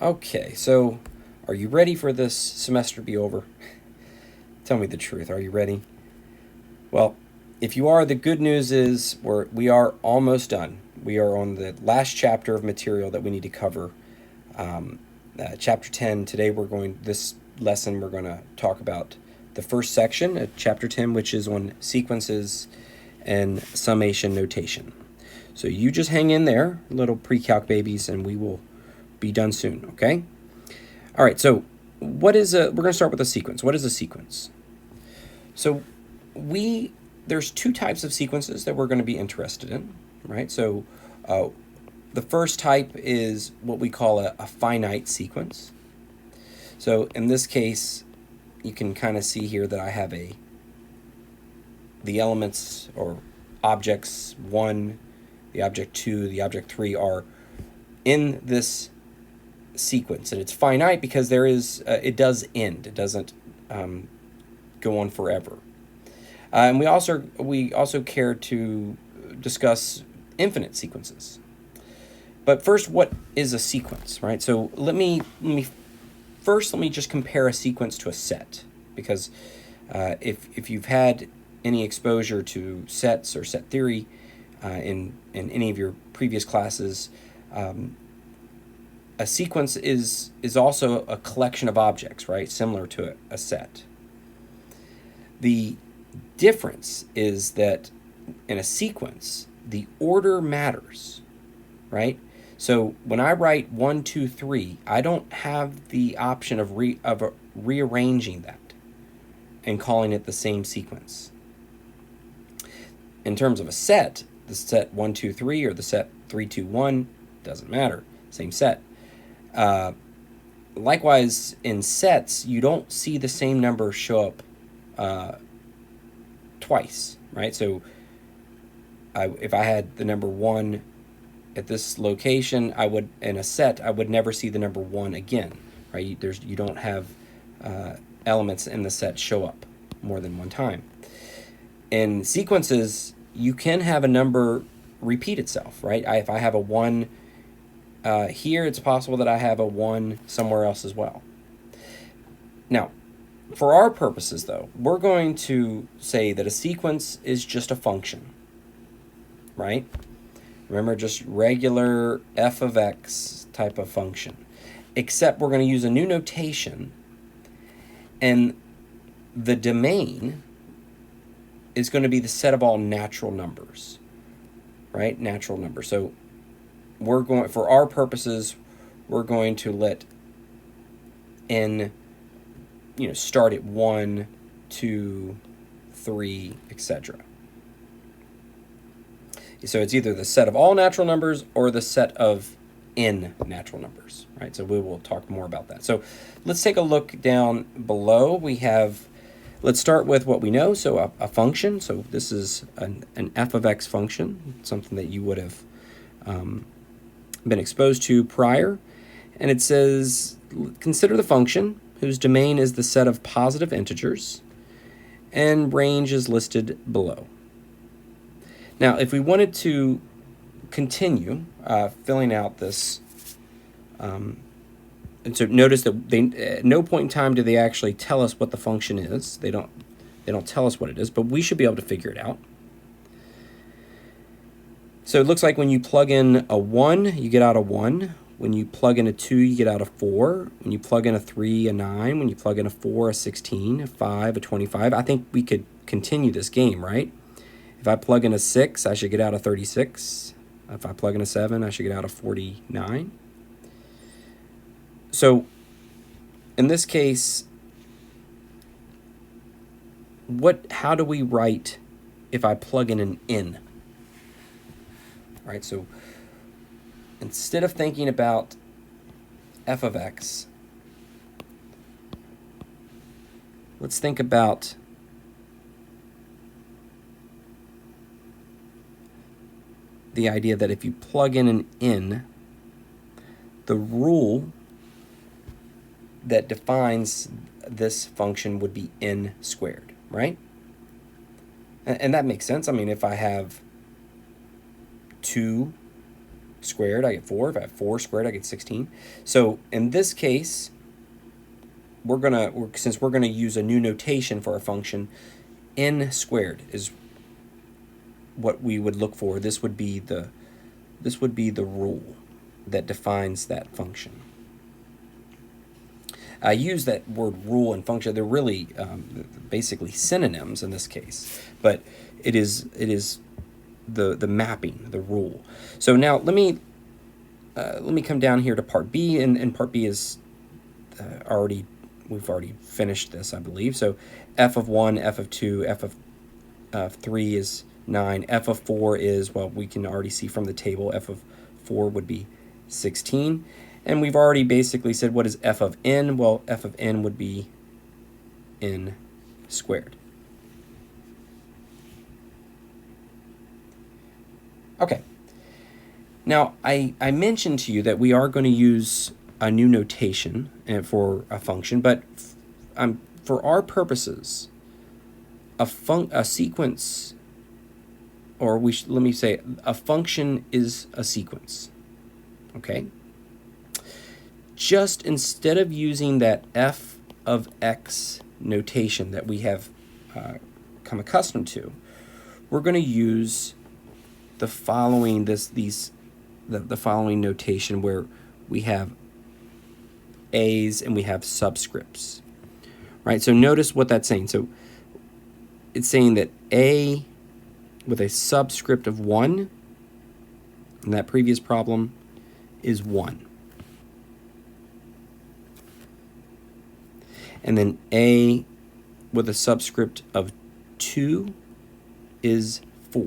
Okay, so are you ready for this semester to be over? Tell me the truth. Are you ready? Well, if you are, the good news is we are almost done. We are on the last chapter of material that we need to cover. Chapter 10. Today this lesson we're going to talk about the first section of chapter 10, which is on sequences and summation notation. So you just hang in there, little pre-calc babies, and we will be done soon, okay? All right, so we're going to start with a sequence. What is a sequence? So there's two types of sequences that we're going to be interested in, right? So the first type is what we call a finite sequence. So in this case, you can kind of see here that I have the elements or objects 1, the object 2, the object 3 are in this sequence, and it's finite because it does end. It doesn't go on forever. And we also care to discuss infinite sequences. But first, what is a sequence, right? So let me just compare a sequence to a set, because if you've had any exposure to sets or set theory in any of your previous classes, a sequence is also a collection of objects, right? Similar to a set. The difference is that in a sequence, the order matters, right? So when I write 1, 2, 3, I don't have the option of rearranging that and calling it the same sequence. In terms of a set, the set 1, 2, 3 or the set 3, 2, 1 doesn't matter. Same set. Likewise, in sets, you don't see the same number show up twice, right? So if I had the number 1 at this location, in a set, I would never see the number 1 again, right? You don't have elements in the set show up more than one time. In sequences, you can have a number repeat itself, right? If I have a 1 here, it's possible that I have a 1 somewhere else as well. Now, for our purposes, though, we're going to say that a sequence is just a function, right? Remember, just regular f of x type of function, except we're going to use a new notation, and the domain is going to be the set of all natural numbers, right? Natural numbers. So for our purposes, we're going to let n start at 1, 2, 3, etc. So it's either the set of all natural numbers or the set of n natural numbers, right? So we will talk more about that. So let's take a look down below. Let's start with what we know. So a function. So this is an f of x function, something that you would have been exposed to prior. And it says, consider the function whose domain is the set of positive integers, and range is listed below. Now, if we wanted to continue filling out this, and so notice that at no point in time do they actually tell us what the function is. They don't tell us what it is, but we should be able to figure it out. So it looks like when you plug in a 1, you get out a 1. When you plug in a 2, you get out a 4. When you plug in a 3, a 9. When you plug in a 4, a 16, a 5, a 25. I think we could continue this game, right? If I plug in a 6, I should get out a 36. If I plug in a 7, I should get out a 49. So in this case, how do we write if I plug in an n? All right, so instead of thinking about f of x, let's think about the idea that if you plug in an n, the rule that defines this function would be n squared, right? And that makes sense. I mean, if I have 2 squared, I get 4. If I have 4 squared, I get 16. So in this case, since we're gonna use a new notation for our function, n squared is what we would look for. This would be the rule that defines that function. I use that word rule and function. They're really basically synonyms in this case, but it is the mapping, the rule. So now let me come down here to part B, and part B is we've already finished this, I believe. So f of 1, f of 2, f of 3 is 9. F of 4 is, well, we can already see from the table, f of 4 would be 16. And we've already basically said, what is f of n? Well, f of n would be n squared. Okay. Now, I mentioned to you that we are going to use a new notation for a function, but for our purposes, a sequence, or let me say, a function is a sequence. Okay? Just instead of using that f of x notation that we have come accustomed to, we're going to use the following the following notation where we have a's and we have subscripts. Right? So notice what that's saying. So it's saying that a with a subscript of 1 in that previous problem is 1. And then a with a subscript of 2 is 4.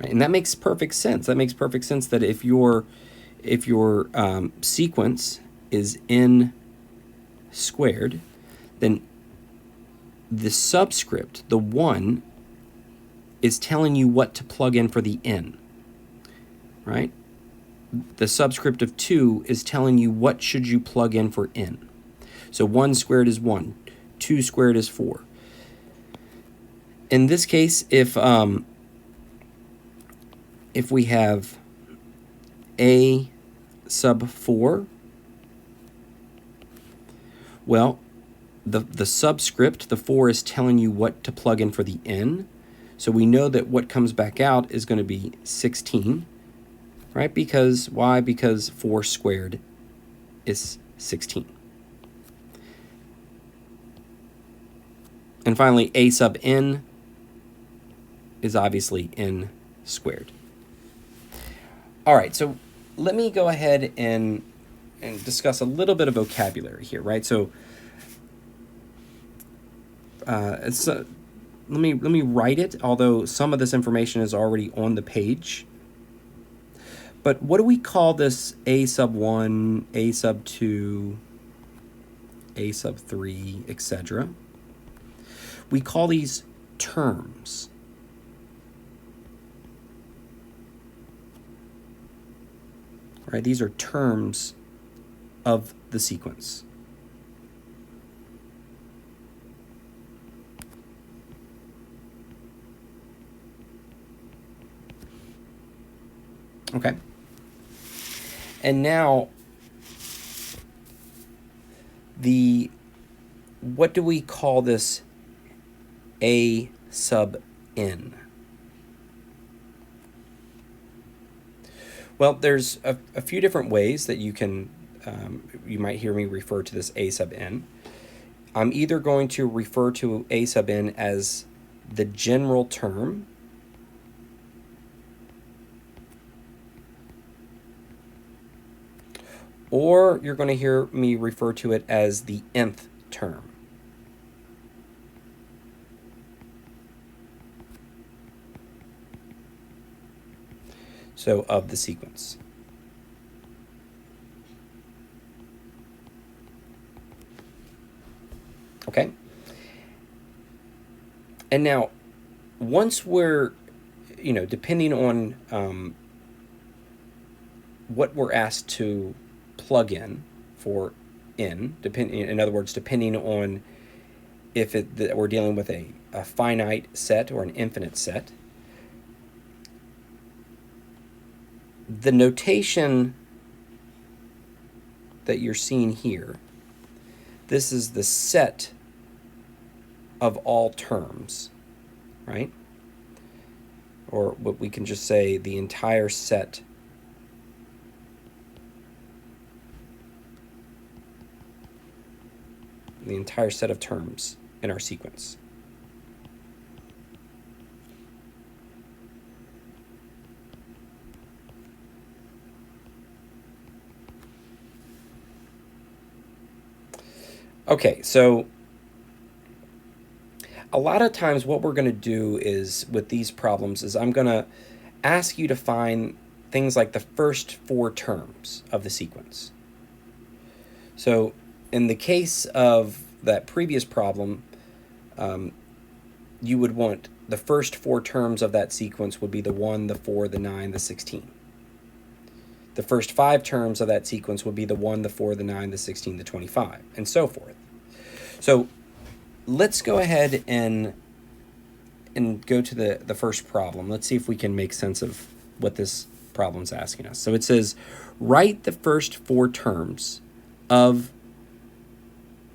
Right? And that makes perfect sense. That makes perfect sense that if your sequence is n squared, then the subscript, the 1, is telling you what to plug in for the n. Right? The subscript of 2 is telling you what should you plug in for n. So 1 squared is 1, 2 squared is 4. In this case, if we have a sub 4, well, the subscript, the 4, is telling you what to plug in for the n. So we know that what comes back out is going to be 16. Right? Because, why? Because 4 squared is 16. And finally, a sub n is obviously n squared. All right, so let me go ahead and discuss a little bit of vocabulary here, right? So let me write it, although some of this information is already on the page. But what do we call this a sub 1, a sub 2, a sub 3, etc.? We call these terms. Right? These are terms of the sequence. Okay. And now, what do we call this a sub n? Well, there's a few different ways that you can, you might hear me refer to this a sub n. I'm either going to refer to a sub n as the general term, or you're going to hear me refer to it as the nth term. So of the sequence. Okay? And now, once we're, depending on what we're asked to plug in for n, in other words, depending on if we're dealing with a finite set or an infinite set, the notation that you're seeing here, this is the set of all terms, right? Or what we can just say, the entire set of terms in our sequence. Okay, so a lot of times what we're going to do is, with these problems, is I'm going to ask you to find things like the first 4 terms of the sequence. So in the case of that previous problem, you would want the first 4 terms of that sequence would be the 1, the 4, the 9, the 16. The first 5 terms of that sequence would be the 1, the 4, the 9, the 16, the 25, and so forth. So let's go ahead and go to the first problem. Let's see if we can make sense of what this problem's asking us. So it says, write the first 4 terms of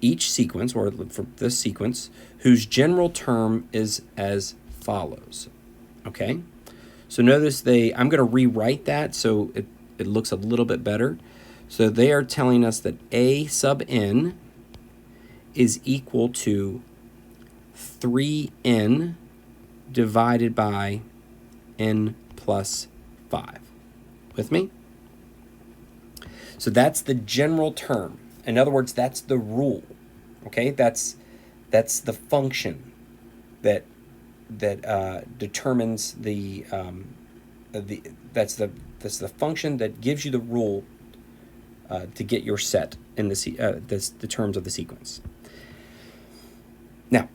each sequence, or for this sequence, whose general term is as follows. Okay? So notice I'm going to rewrite that so it looks a little bit better. So they are telling us that A sub n is equal to 3n divided by n plus 5. With me? So that's the general term. In other words, that's the rule. Okay? That's the function that determines that's the function that gives you the rule to get your set in the terms of the sequence. Now,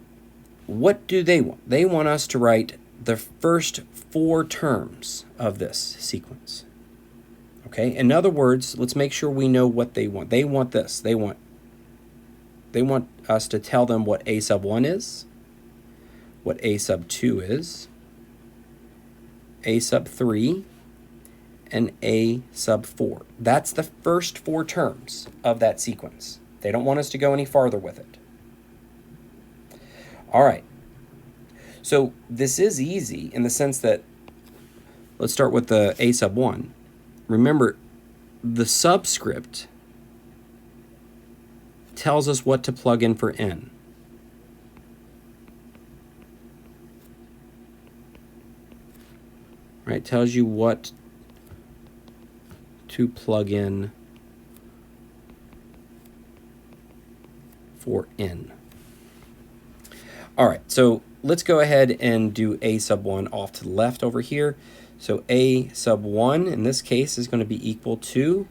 what do they want? They want us to write the first 4 terms of this sequence. Okay? In other words, let's make sure we know what they want. They want this. They want us to tell them what A sub 1 is, what A sub 2 is, A sub 3, and A sub 4. That's the first 4 terms of that sequence. They don't want us to go any farther with it. All right. So this is easy in the sense that, let's start with the A sub 1. Remember, the subscript tells us what to plug in for n. Right? Tells you what to plug in for n. All right, so let's go ahead and do A sub 1 off to the left over here. So A sub 1 in this case is going to be equal to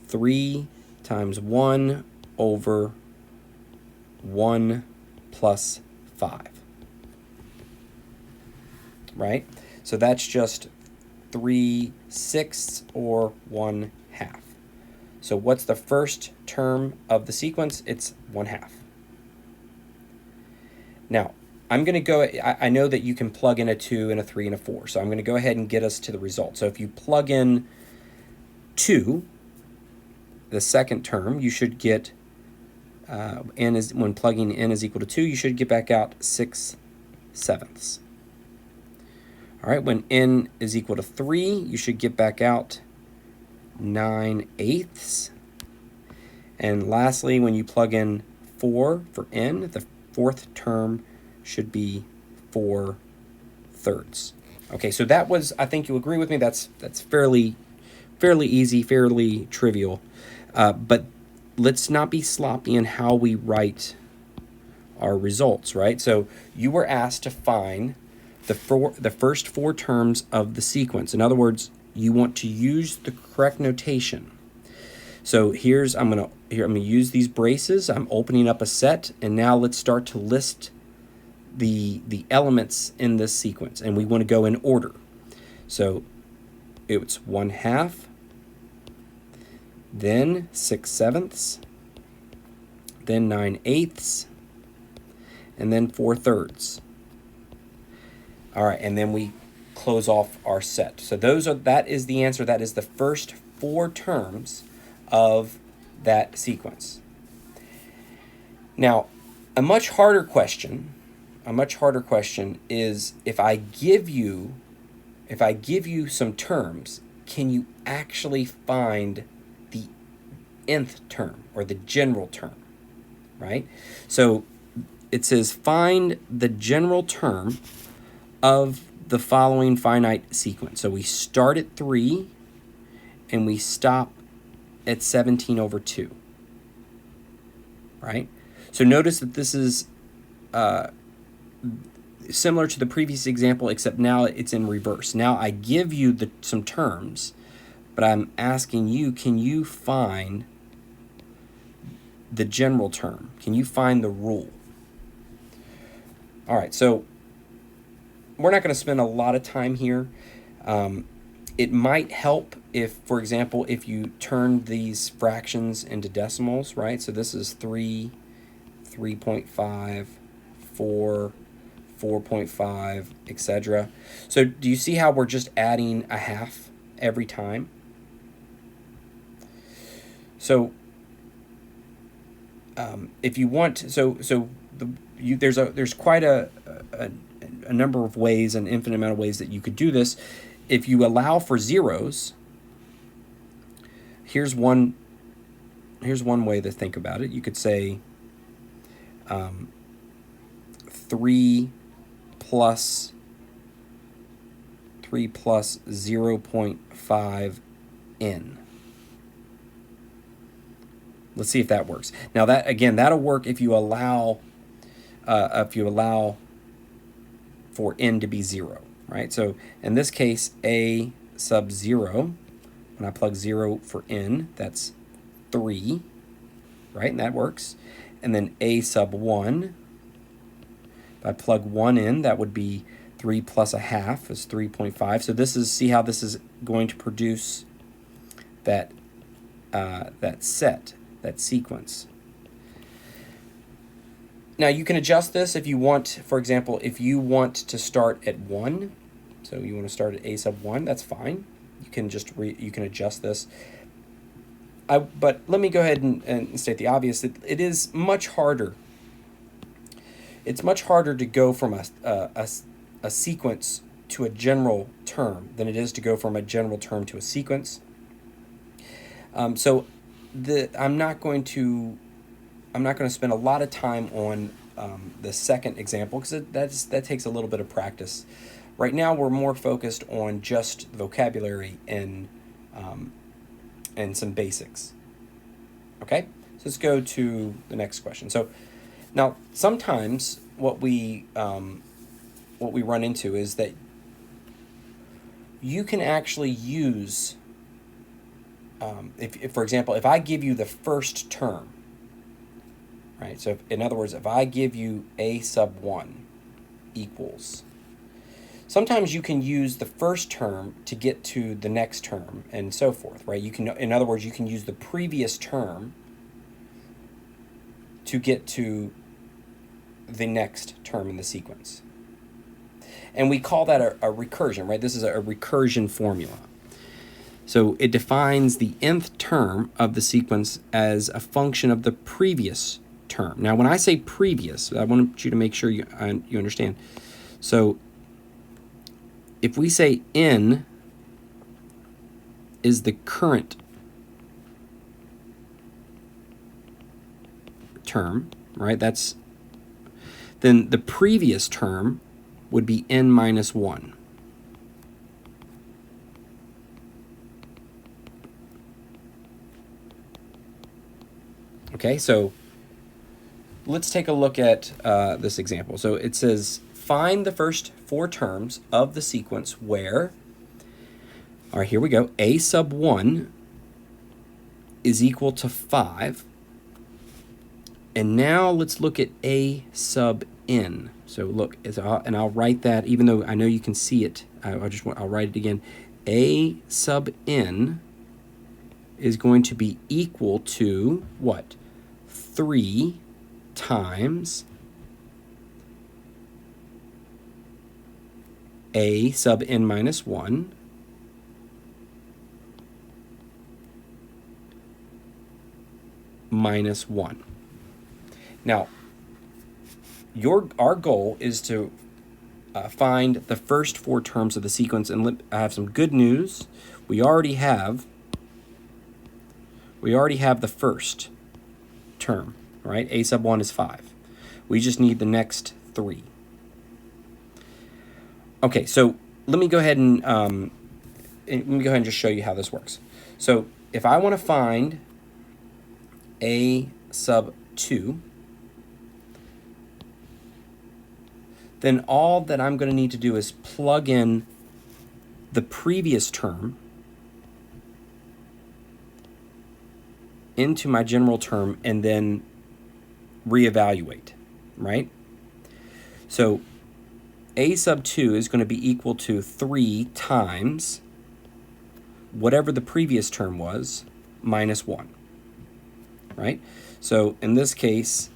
3 times 1 over 1 plus 5. Right? So that's just 3/6 or 1/2. So what's the first term of the sequence? It's 1/2. Now, I'm going to go, I know that you can plug in a 2 and a 3 and a 4, so I'm going to go ahead and get us to the result. So if you plug in 2, the second term, you should get, when plugging n is equal to 2, you should get back out 6/7. All right, when n is equal to 3, you should get back out 9/8. And lastly, when you plug in 4 for n, the 4th term should be 4/3. Okay, so that was, I think you agree with me, that's fairly easy, fairly trivial. But let's not be sloppy in how we write our results, right? So you were asked to find the first 4 terms of the sequence. In other words, you want to use the correct notation. So I'm gonna use these braces. I'm opening up a set, and now let's start to list the elements in this sequence, and we want to go in order. So it's 1/2, then 6/7, then 9/8, and then 4/3. All right, and then we close off our set. So that is the answer. That is the first 4 terms of that sequence. Now, a much harder question is if I give you some terms, can you actually find the nth term or the general term, right? So it says find the general term of the following finite sequence. So we start at 3 and we stop at 17 over 2, right? So notice that this is similar to the previous example, except now it's in reverse. Now I give you some terms, but I'm asking you, can you find the general term? Can you find the rule? All right, so we're not going to spend a lot of time here. It might help if, for example, if you turn these fractions into decimals, right? So this is 3, 3.5, 4, 4.5, etc. So do you see how we're just adding a half every time? So if you want, there's quite a number of ways, an infinite amount of ways that you could do this. If you allow for zeros, here's one way to think about it. You could say 3 plus 0.5 n. Let's see if that works. Now that, again, that'll work if you allow for n to be 0, right? So in this case, a sub 0, when I plug 0 for n, that's 3, right? And that works. And then a sub 1, if I plug 1 in, that would be 3 plus a half is 3.5. So this is, see how this is going to produce that set, that sequence. Now you can adjust this if you want. For example, if you want to start at 1, so you want to start at a sub 1, that's fine. You can just you can adjust this. But let me go ahead and state the obvious. It is much harder. It's much harder to go from a sequence to a general term than it is to go from a general term to a sequence. So I'm not going to spend a lot of time on the second example because that takes a little bit of practice. Right now we're more focused on just vocabulary and some basics. Okay, so let's go to the next question. So now sometimes what we run into is that you can actually use if for example, if I give you the first term, right? So in other words, if I give you a sub 1 equals, sometimes you can use the first term to get to the next term and so forth, right? You can, in other words, you can use the previous term to get to the next term in the sequence. And we call that a recursion, right? This is a recursion formula. So it defines the nth term of the sequence as a function of the previous term. Now, when I say previous, I want you to make sure you understand. So if we say n is the current term, right? Then the previous term would be n minus 1. Okay, so let's take a look at this example. So it says, find the first 4 terms of the sequence where, all right, here we go, a sub 1 is equal to 5. And now let's look at a sub n. So look, and I'll write that, even though I know you can see it, I'll write it again. A sub n is going to be equal to what? 3 times a sub n minus 1 minus 1. Now, our goal is to find the first 4 terms of the sequence, and I have some good news. We already have the first term, right? A sub 1 is 5. We just need the next 3. Okay, so let me go ahead and just show you how this works. So if I want to find a sub 2, then all that I'm going to need to do is plug in the previous term into my general term and then reevaluate, right? So a sub 2 is going to be equal to 3 times whatever the previous term was minus 1, right? So in this case,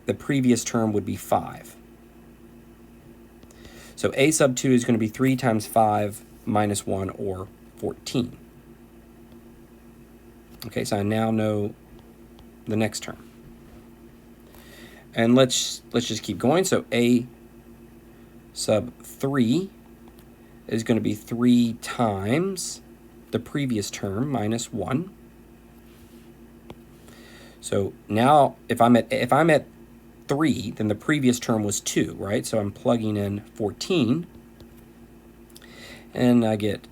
the previous term would be 5. So a sub 2 is going to be 3 times 5 minus 1, or 14. Okay, so I now know the next term. And let's just keep going. So a sub 3 is going to be 3 times the previous term minus 1. So now if I'm at 3, then the previous term was 2, right? So I'm plugging in 14, and I get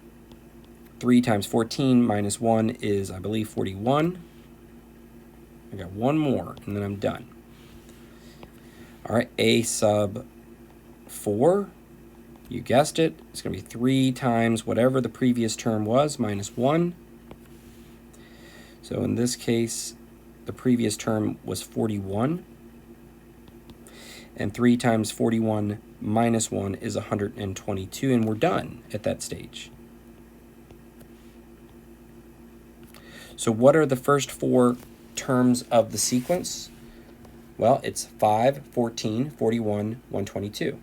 3 times 14 minus 1 is, I believe, 41. I got one more, and then I'm done. All right, a sub 4, you guessed it, it's going to be 3 times whatever the previous term was minus 1. So in this case, the previous term was 41. And 3 times 41 minus 1 is 122, and we're done at that stage. So what are the first 4 terms of the sequence? Well, it's 5, 14, 41, 122.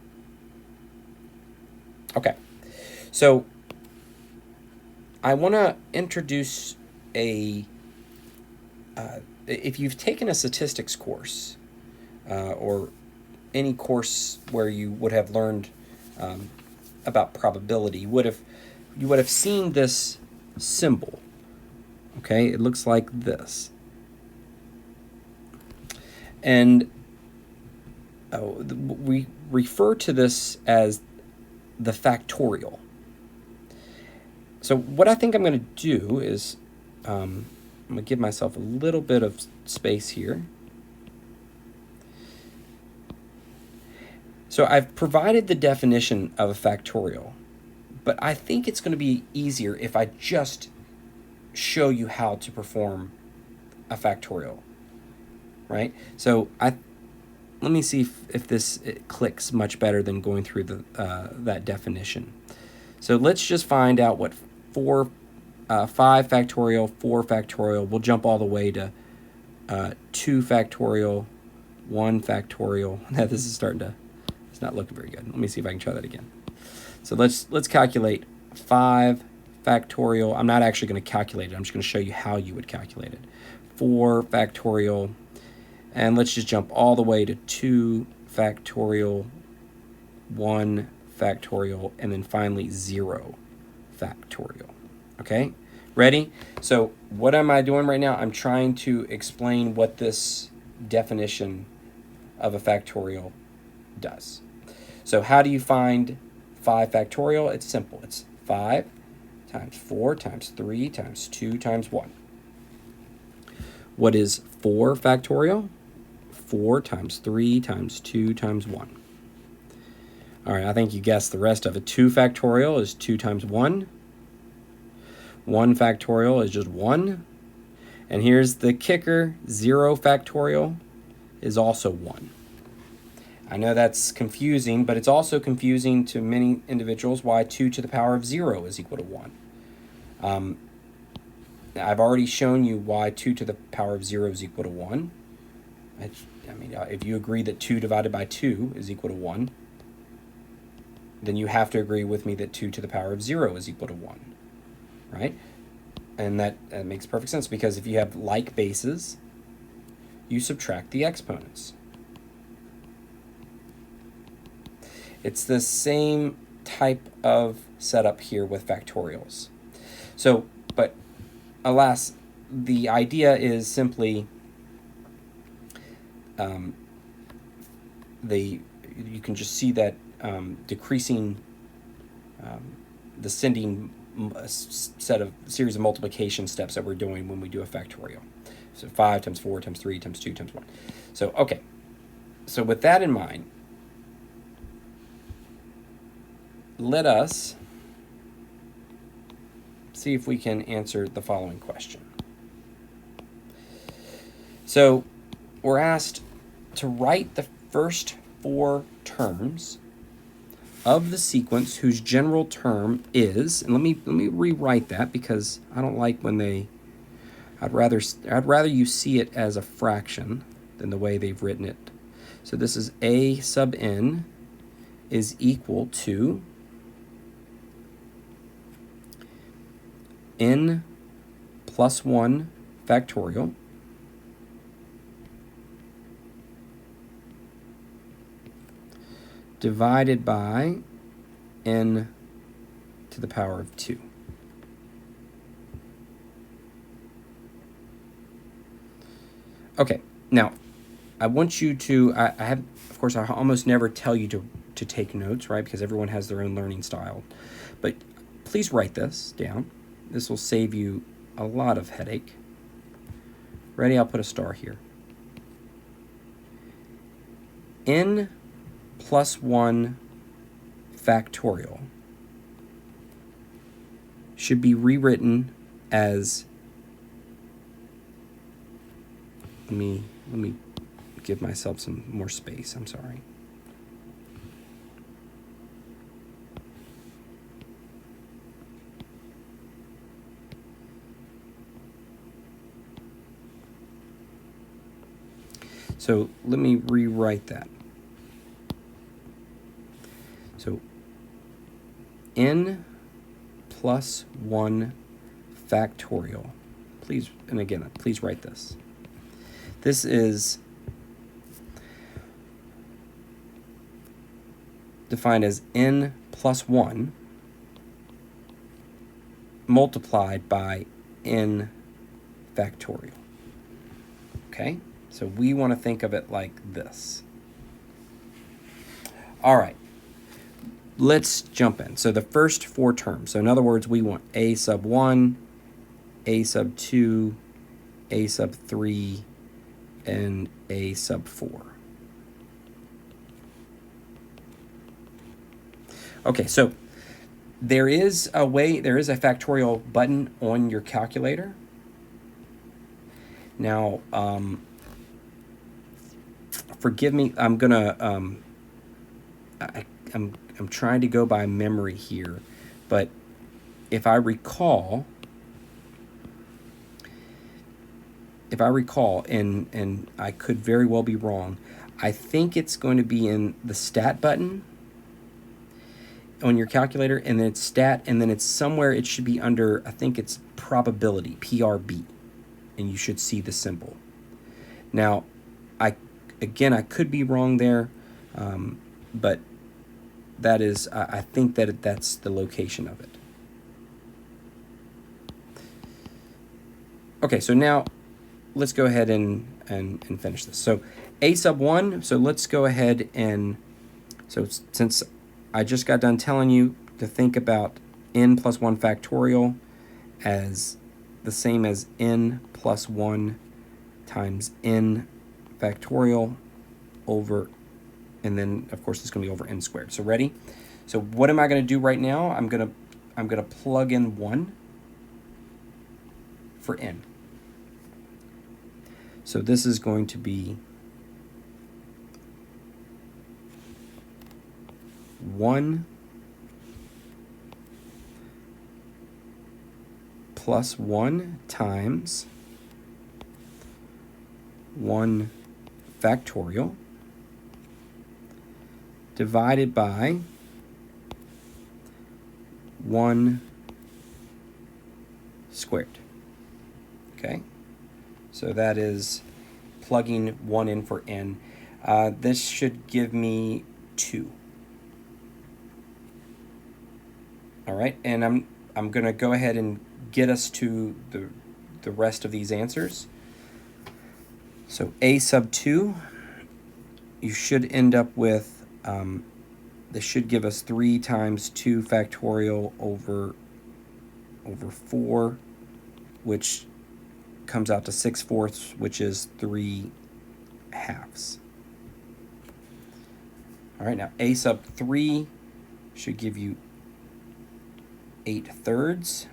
Okay, so I want to introduce if you've taken a statistics course or any course where you would have learned about probability, you would have seen this symbol. Okay, it looks like this. And we refer to this as the factorial. So what I think I'm going to do is I'm going to give myself a little bit of space here. So I've provided the definition of a factorial, but I think it's going to be easier if I just show you how to perform a factorial, right? So let me see if this clicks much better than going through that definition. So let's just find out what 5 factorial, 4 factorial, we'll jump all the way to 2 factorial, 1 factorial. Now this is it's not looking very good. Let me see if I can try that again. So let's calculate 5 factorial. I'm not actually going to calculate it. I'm just going to show you how you would calculate it. 4 factorial, and let's just jump all the way to 2 factorial, 1 factorial, and then finally 0 factorial. Okay, ready? So what am I doing right now? I'm trying to explain what this definition of a factorial does. So how do you find 5 factorial? It's simple. It's 5 times 4 times 3 times 2 times 1. What is 4 factorial? 4 times 3 times 2 times 1. All right, I think you guessed the rest of it. 2 factorial is 2 times 1. 1 factorial is just 1. And here's the kicker, 0 factorial is also 1. I know that's confusing, but it's also confusing to many individuals why 2 to the power of 0 is equal to 1. I've already shown you why 2 to the power of 0 is equal to 1. I mean, if you agree that 2 divided by 2 is equal to 1, then you have to agree with me that 2 to the power of 0 is equal to 1, right? And that makes perfect sense, because if you have like bases, you subtract the exponents. It's the same type of setup here with factorials. So, but alas, the idea is simply you can just see that decreasing, descending series of multiplication steps that we're doing when we do a factorial. So 5 times 4 times 3 times 2 times 1. So, okay. So with that in mind, let us see if we can answer the following question. So we're asked to write the first 4 terms of the sequence whose general term is, and let me rewrite that, because I don't like when I'd rather you see it as a fraction than the way they've written it. So this is a sub n is equal to n plus 1 factorial divided by n to the power of 2. Okay, now I want you to, I have, of course, I almost never tell you to take notes, right? Because everyone has their own learning style. But please write this down. This will save you a lot of headache. Ready? I'll put a star here. N plus 1 factorial should be rewritten as, let me give myself some more space, I'm sorry. So let me rewrite that. So n plus 1 factorial. Please, and again, please write this. This is defined as n plus 1 multiplied by n factorial. Okay? So we want to think of it like this. All right. Let's jump in. So the first 4 terms. So in other words, we want a sub 1, a sub 2, a sub 3, and a sub 4. Okay, so there is a factorial button on your calculator. Now, forgive me, I'm gonna, I'm trying to go by memory here, but if I recall, and I could very well be wrong, I think it's going to be in the stat button on your calculator, and then it's stat, and then it's somewhere, it should be under, I think it's probability, PRB, and you should see the symbol. Now, I could be wrong there, but that is, I think that's the location of it. Okay, so now let's go ahead and finish this. So a sub 1, so let's go ahead and, so since I just got done telling you to think about n plus 1 factorial as the same as n plus 1 times n factorial over, and then of course it's going to be over n squared. So ready? So what am I going to do right now? I'm going to plug in 1 for n. So this is going to be 1 plus 1 times 1 factorial divided by 1 squared. Okay, so that is plugging 1 in for n. This should give me 2. All right, and I'm going to go ahead and get us to the rest of these answers. So a sub 2, you should end up with, this should give us 3 times 2 factorial over 4, which comes out to 6/4, which is 3/2. All right, now a sub 3 should give you 8/3.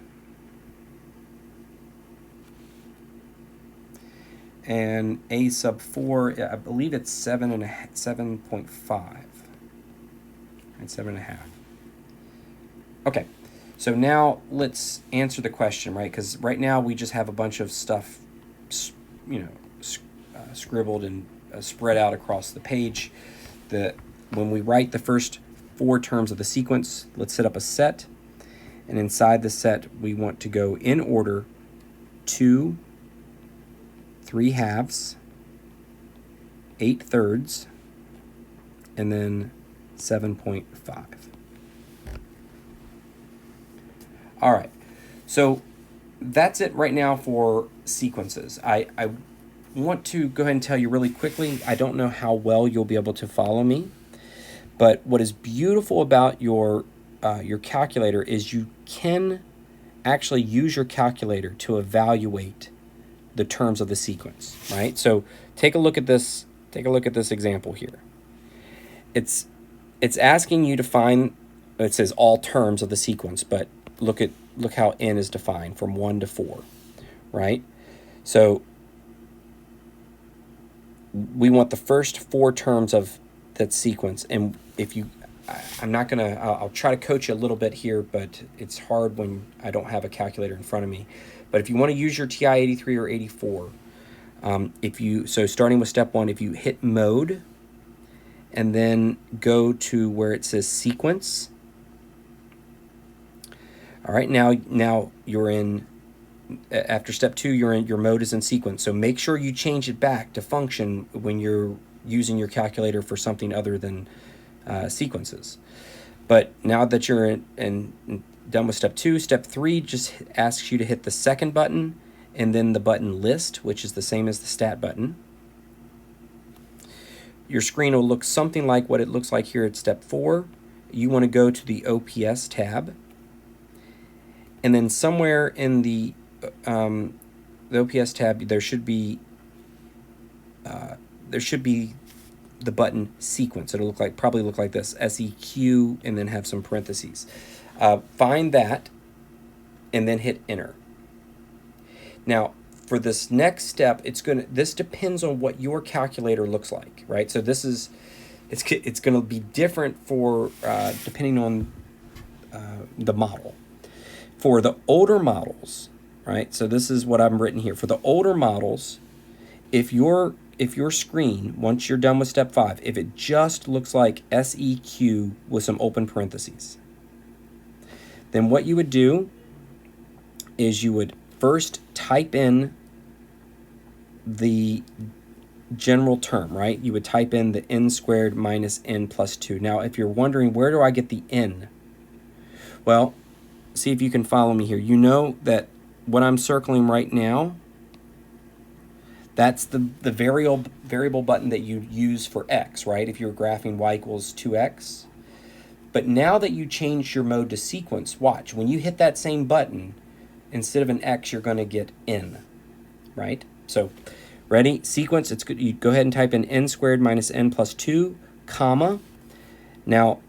And a sub 4, I believe it's 7.5. And 7.5. Okay, so now let's answer the question, right? Because right now we just have a bunch of stuff, scribbled and spread out across the page. When we write the first 4 terms of the sequence, let's set up a set. And inside the set, we want to go in order 2, 3/2, 8/3, and then 7.5. All right, so that's it right now for sequences. I want to go ahead and tell you really quickly, I don't know how well you'll be able to follow me, but what is beautiful about your calculator is you can actually use your calculator to evaluate the terms of the sequence, right? So take a look at this. Take a look at this example here. It's asking you to find. It says all terms of the sequence, but look how n is defined from 1 to 4, right? So we want the first 4 terms of that sequence, and if you, I'll try to coach you a little bit here, but it's hard when I don't have a calculator in front of me. But if you want to use your TI-83 or 84, so starting with step 1, if you hit mode and then go to where it says sequence. All right, now you're in, after step 2, your mode is in sequence. So make sure you change it back to function when you're using your calculator for something other than sequences. But now that you're done with step 2, step 3 just asks you to hit the second button and then the button list, which is the same as the stat button. Your screen will look something like what it looks like here at step 4. You want to go to the OPS tab, and then somewhere in the OPS tab there should be the button sequence. It'll probably look like this, SEQ, and then have some parentheses. Find that and then hit enter. Now for this next step, this depends on what your calculator looks like, right? So it's going to be different for depending on the model. For the older models, right? So this is what I've written here. For the older models, if your screen, once you're done with step 5, if it just looks like SEQ with some open parentheses, then what you would do is you would first type in the general term, right? You would type in the n squared minus n plus 2. Now, if you're wondering, where do I get the n? Well, see if you can follow me here. You know that what I'm circling right now, that's the variable button that you use for x, right? If you're graphing y equals 2x. But now that you changed your mode to sequence, watch. When you hit that same button, instead of an x, you're going to get n, right? So, ready? Sequence, it's good. You go ahead and type in n squared minus n plus 2, comma. Now,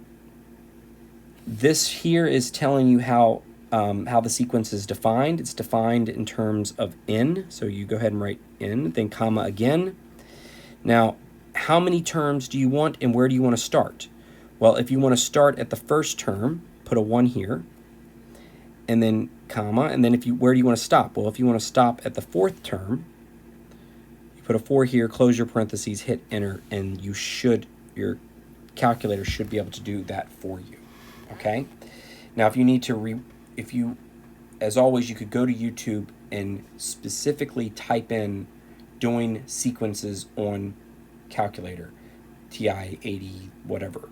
this here is telling you how the sequence is defined. It's defined in terms of n, so you go ahead and write n, then comma again. Now, how many terms do you want and where do you want to start? Well, if you want to start at the first term, put a 1 here, and then comma, and then where do you want to stop? Well, if you want to stop at the 4th term, you put a 4 here, close your parentheses, hit enter, and your calculator should be able to do that for you, okay? Now, if you need to, as always, you could go to YouTube and specifically type in doing sequences on calculator, TI-80, whatever.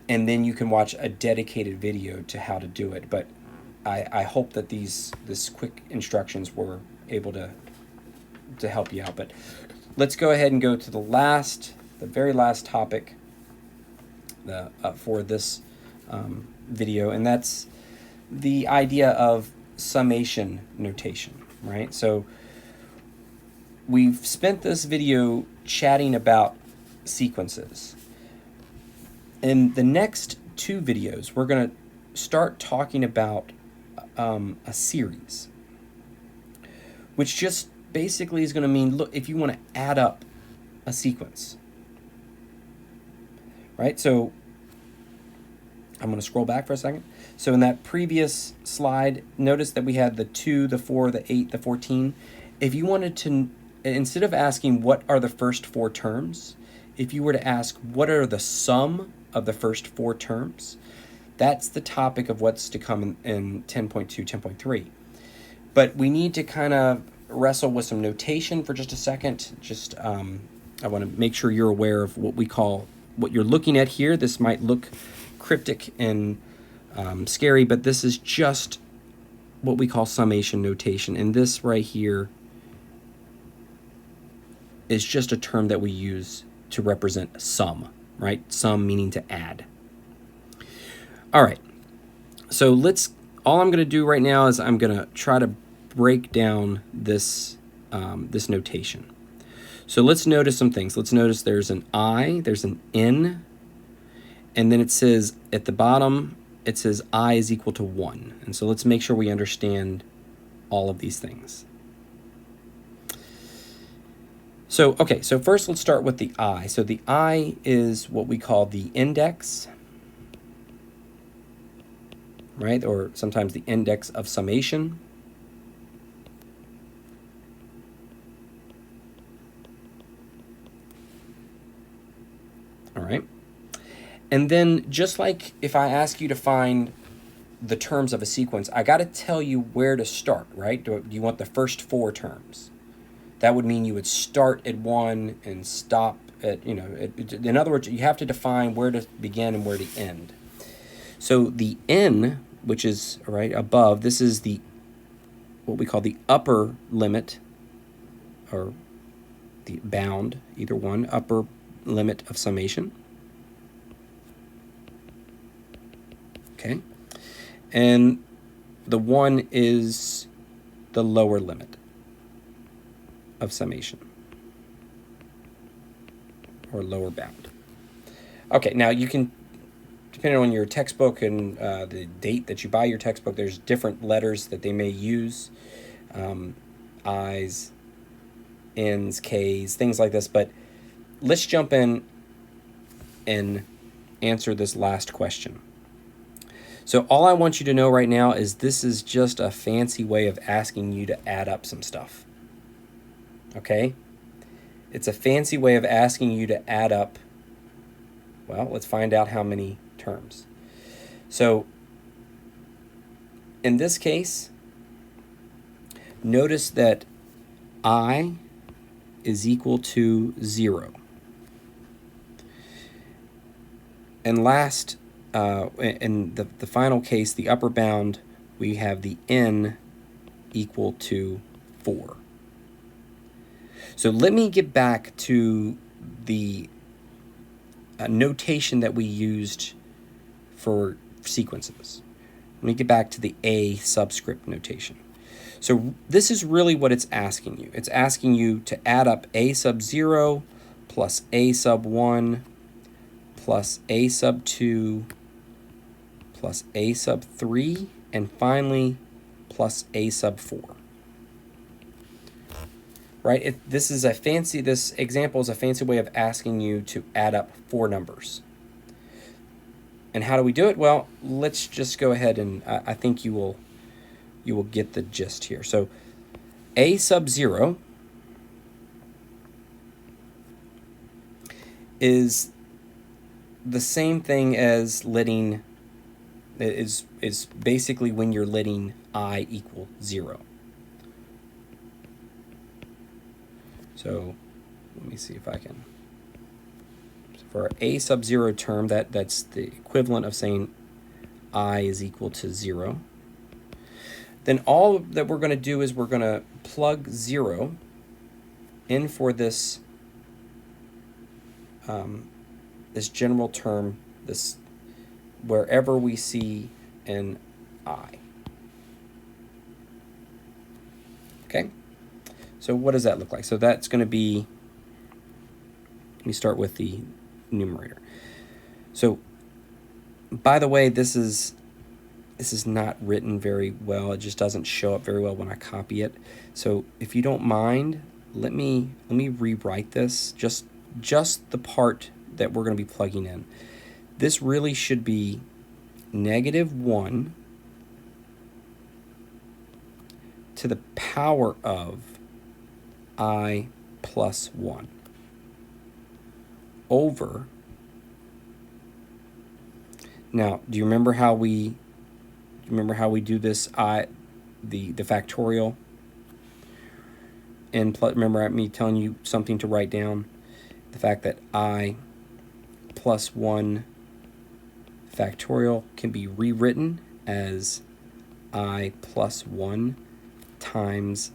And then you can watch a dedicated video to how to do it. But I hope that this quick instructions were able to help you out. But let's go ahead and go to the very last topic for this video, and that's the idea of summation notation, right? So we've spent this video chatting about sequences. In the next two videos, we're going to start talking about a series, which just basically is going to mean, look, if you want to add up a sequence, right? So I'm going to scroll back for a second. So in that previous slide, notice that we had the 2, the 4, the 8, the 14. If you wanted to, instead of asking what are the first 4 terms, if you were to ask what are the sum of the first 4 terms, that's the topic of what's to come in 10.2, 10.3. But we need to kind of wrestle with some notation for just a second. Just I want to make sure you're aware of what you're looking at here. This might look cryptic and scary, but this is just what we call summation notation. And this right here is just a term that we use to represent sum, right? Sum meaning to add. All right, so all I'm going to do right now is I'm going to try to break down this notation. So let's notice some things. Let's notice there's an I, there's an N, and then it says at the bottom, it says I is equal to 1. And so let's make sure we understand all of these things. So, okay, so first let's start with the I. So the I is what we call the index, right? Or sometimes the index of summation. All right. And then just like if I ask you to find the terms of a sequence, I got to tell you where to start, right? Do you want the first 4 terms? That would mean you would start at 1 and stop at, in other words, you have to define where to begin and where to end. So the N, which is right above, this is what we call the upper limit, or the bound, either one, upper limit of summation. Okay. And the 1 is the lower limit of summation, or lower bound. Okay, now you can, depending on your textbook and the date that you buy your textbook, there's different letters that they may use, I's, N's, K's, things like this. But let's jump in and answer this last question. So all I want you to know right now is this is just a fancy way of asking you to add up some stuff. Okay? It's a fancy way of asking you to add up, well, let's find out how many terms. So in this case, notice that I is equal to 0. And last, in the final case, the upper bound, we have the N equal to 4. So let me get back to the notation that we used for sequences. Let me get back to the A subscript notation. So this is really what it's asking you. It's asking you to add up A sub 0 plus A sub 1 plus A sub 2 plus A sub 3 and finally plus A sub 4. Right? This example is a fancy way of asking you to add up 4 numbers. And how do we do it? Well, let's just go ahead and I think you will get the gist here. So A sub 0 is the same thing as letting is basically when you're letting I equal 0. So let me see if I can. So for our a sub 0 term, that's the equivalent of saying I is equal to 0. Then all that we're going to do is we're going to plug 0 in for this this general term, this wherever we see an I. Okay? So what does that look like? So that's going to be, let me start with the numerator. So by the way, this is not written very well. It just doesn't show up very well when I copy it. So if you don't mind, let me rewrite this, just the part that we're going to be plugging in. This really should be -1 to the power of I plus 1 over. Now, do you remember how we do this? The factorial. And remember me telling you something to write down. The fact that I plus 1 factorial can be rewritten as I plus 1 times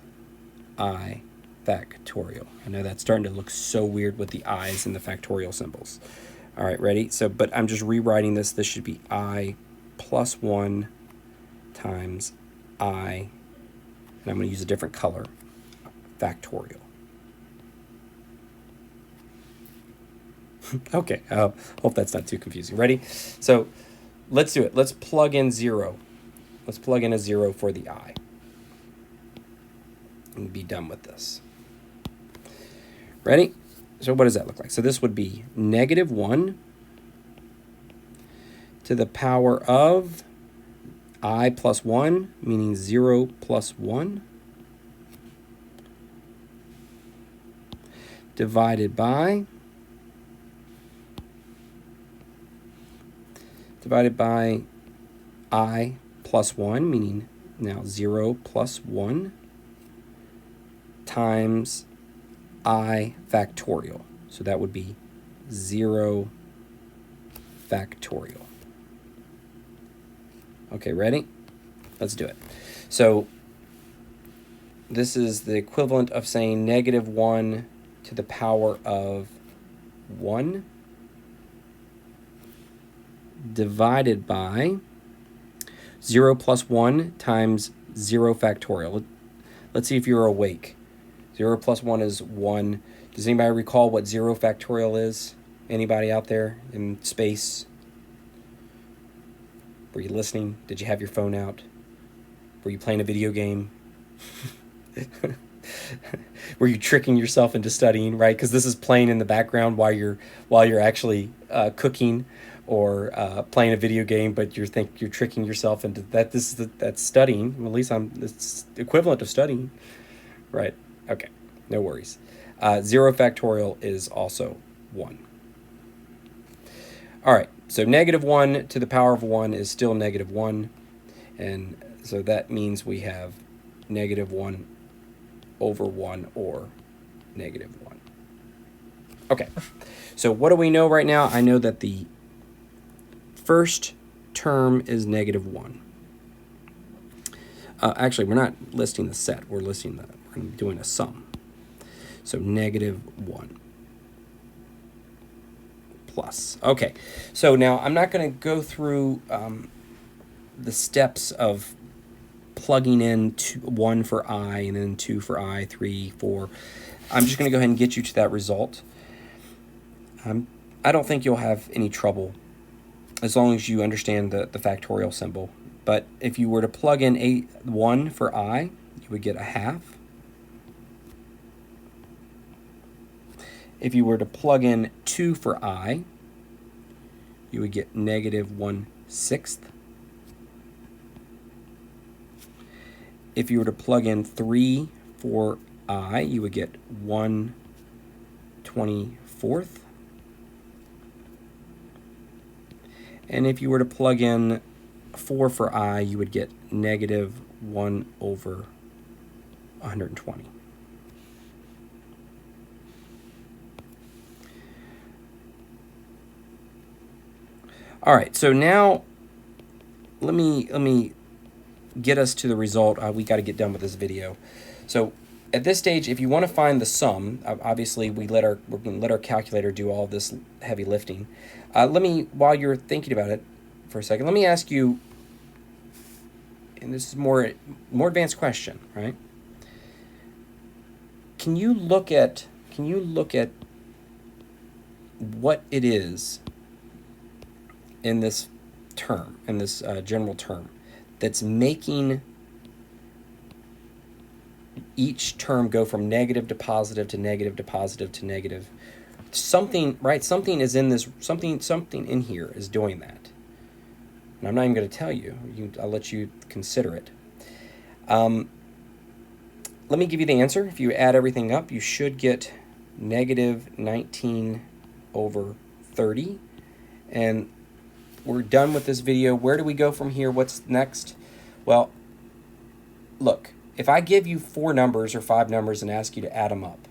I factorial. I know that's starting to look so weird with the i's and the factorial symbols. All right, ready? So, but I'm just rewriting this. This should be I plus 1 times I, and I'm going to use a different color, factorial. Okay, hope that's not too confusing. Ready? So let's do it. Let's plug in 0. Let's plug in a 0 for the I and be done with this. Ready? So what does that look like? So this would be -1 to the power of I plus 1, meaning 0 plus 1, divided by I plus 1, meaning now 0 plus 1, times I factorial. So that would be 0 factorial. Okay, ready? Let's do it. So this is the equivalent of saying -1 to the power of 1 divided by 0 plus 1 times 0 factorial. Let's see if you're awake. 0 plus 1 is 1. Does anybody recall what 0 factorial is? Anybody out there in space? Were you listening? Did you have your phone out? Were you playing a video game? Were you tricking yourself into studying, right? Because this is playing in the background while you're actually cooking or playing a video game, but you're tricking yourself into that. That's studying. Well, at least it's equivalent of studying, right? Okay, no worries. 0 factorial is also 1. All right, so -1 to the power of 1 is still -1, and so that means we have -1 over 1 or -1. Okay, so what do we know right now? I know that the first term is -1. Actually, we're not listing the set. We're doing a sum. So -1 plus. Okay, so now I'm not going to go through the steps of plugging in 1 for I and then 2 for I, 3, 4. I'm just going to go ahead and get you to that result. I don't think you'll have any trouble as long as you understand the factorial symbol. But if you were to plug in 1 for I, you would get 1/2. If you were to plug in 2 for I, you would get -1/6. If you were to plug in 3 for I, you would get 1/24. And if you were to plug in 4 for I, you would get negative 1 over 120. All right, so now let me get us to the result. We got to get done with this video. So at this stage, if you want to find the sum, obviously we're going to let our calculator do all this heavy lifting. While you're thinking about it for a second, let me ask you, and this is more advanced question, right? Can you look at what it is in this term, in this general term, that's making each term go from negative to positive to negative to positive to negative? Something, right? Something is in this, something in here is doing that. And I'm not even going to tell you. I'll let you consider it. Let me give you the answer. If you add everything up, you should get negative 19 over 30. And we're done with this video. Where do we go from here? What's next? Well, look, if I give you 4 numbers or 5 numbers and ask you to add them up,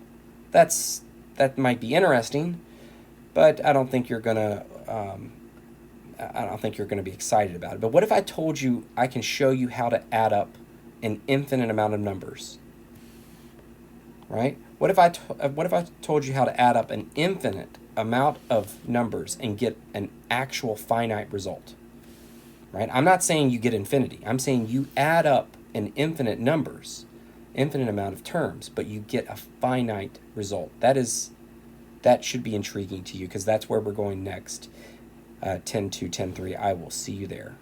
that might be interesting, but I don't think you're gonna be excited about it. But what if I told you I can show you how to add up an infinite amount of numbers? Right? What if I told you how to add up an infinite amount of numbers and get an actual finite result? Right? I'm not saying you get infinity. I'm saying you add up an infinite amount of terms, but you get a finite result. That should be intriguing to you, because that's where we're going next. 10.2, 10.3. I will see you there.